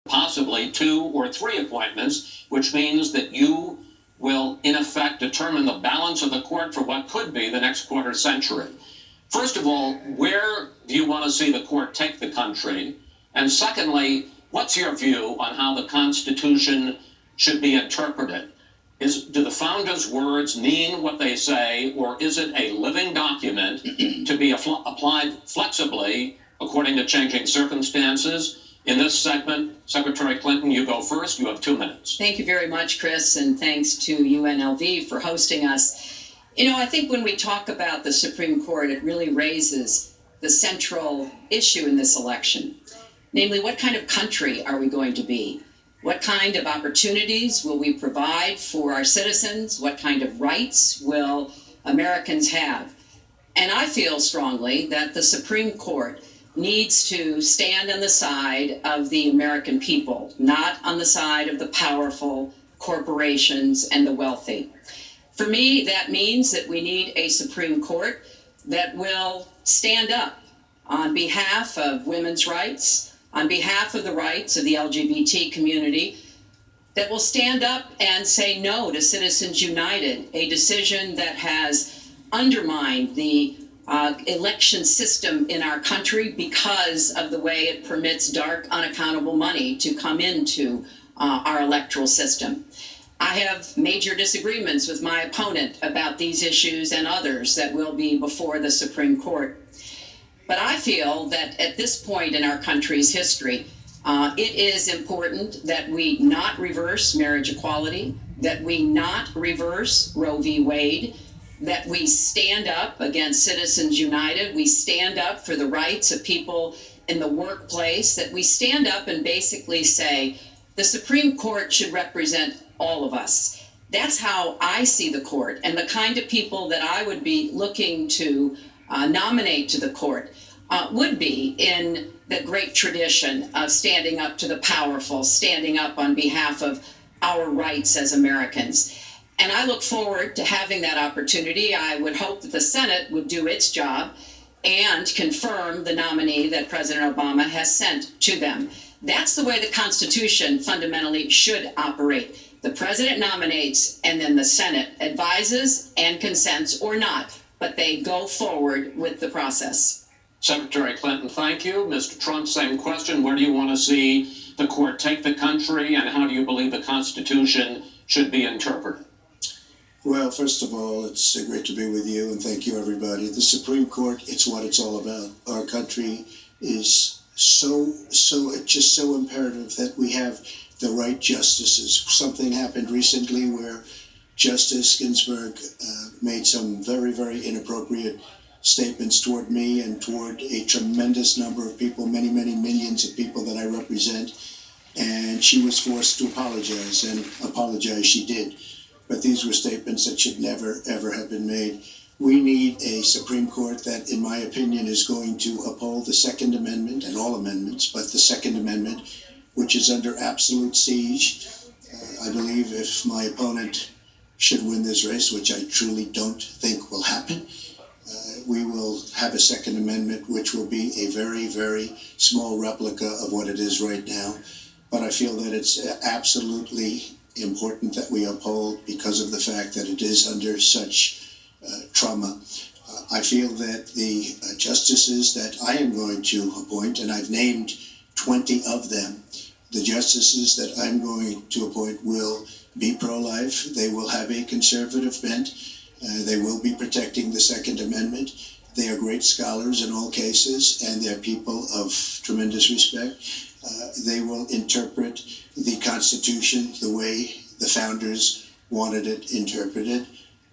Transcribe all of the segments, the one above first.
possibly 2 or 3 appointments, which means that you will, in effect, determine the balance of the court for what could be the next quarter century. First of all, where do you want to see the court take the country? And secondly, what's your view on how the Constitution should be interpreted? Do the founders' words mean what they say, or is it a living document to be applied flexibly according to changing circumstances? In this segment, Secretary Clinton, you go first. You have 2 minutes. Thank you very much, Chris, and thanks to UNLV for hosting us. I think when we talk about the Supreme Court, it really raises the central issue in this election. Namely, what kind of country are we going to be? What kind of opportunities will we provide for our citizens? What kind of rights will Americans have? And I feel strongly that the Supreme Court needs to stand on the side of the American people, not on the side of the powerful corporations and the wealthy. For me, that means that we need a Supreme Court that will stand up on behalf of women's rights, on behalf of the rights of the LGBT community, that will stand up and say no to Citizens United, a decision that has undermined the election system in our country because of the way it permits dark, unaccountable money to come into our electoral system. I have major disagreements with my opponent about these issues and others that will be before the Supreme Court. But I feel that at this point in our country's history, it is important that we not reverse marriage equality, that we not reverse Roe v. Wade, that we stand up against Citizens United, we stand up for the rights of people in the workplace, that we stand up and basically say the Supreme Court should represent all of us. That's how I see the court, and the kind of people that I would be looking to nominate to the court would be in the great tradition of standing up to the powerful, standing up on behalf of our rights as Americans. And I look forward to having that opportunity. I would hope that the Senate would do its job and confirm the nominee that President Obama has sent to them. That's the way the Constitution fundamentally should operate. The president nominates, and then the Senate advises and consents or not, but they go forward with the process. Secretary Clinton, thank you. Mr. Trump, same question. Where do you want to see the court take the country, and how do you believe the Constitution should be interpreted? Well, first of all, it's great to be with you, and thank you, everybody. The Supreme Court, it's what it's all about. Our country is it's just so imperative that we have the right justices. Something happened recently where Justice Ginsburg made some very, very inappropriate statements toward me and toward a tremendous number of people, many, many millions of people that I represent, and she was forced to apologize, and apologize she did. But these were statements that should never, ever have been made. We need a Supreme Court that, in my opinion, is going to uphold the Second Amendment and all amendments, but the Second Amendment, which is under absolute siege. I believe if my opponent should win this race, which I truly don't think will happen, we will have a Second Amendment which will be a very, very small replica of what it is right now. But I feel that it's absolutely important that we uphold because of the fact that it is under such trauma. I feel that the justices that I am going to appoint, and I've named 20 of them, the justices that I'm going to appoint will be pro-life. They will have a conservative bent. They will be protecting the Second Amendment. They are great scholars in all cases, and they're people of tremendous respect. They will interpret the Constitution the way the founders wanted it interpreted,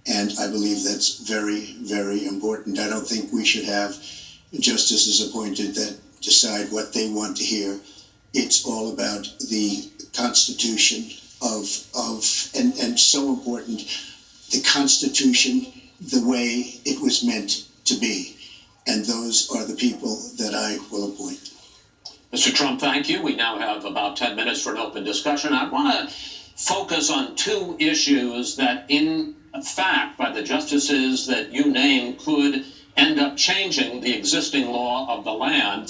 and I believe that's very, very important. I don't think we should have justices appointed that decide what they want to hear. It's all about the Constitution and so important, the Constitution the way it was meant to be. And those are the people that I will appoint. Mr. Trump, thank you. We now have about 10 minutes for an open discussion. I want to focus on 2 issues that, in fact, by the justices that you name, could end up changing the existing law of the land.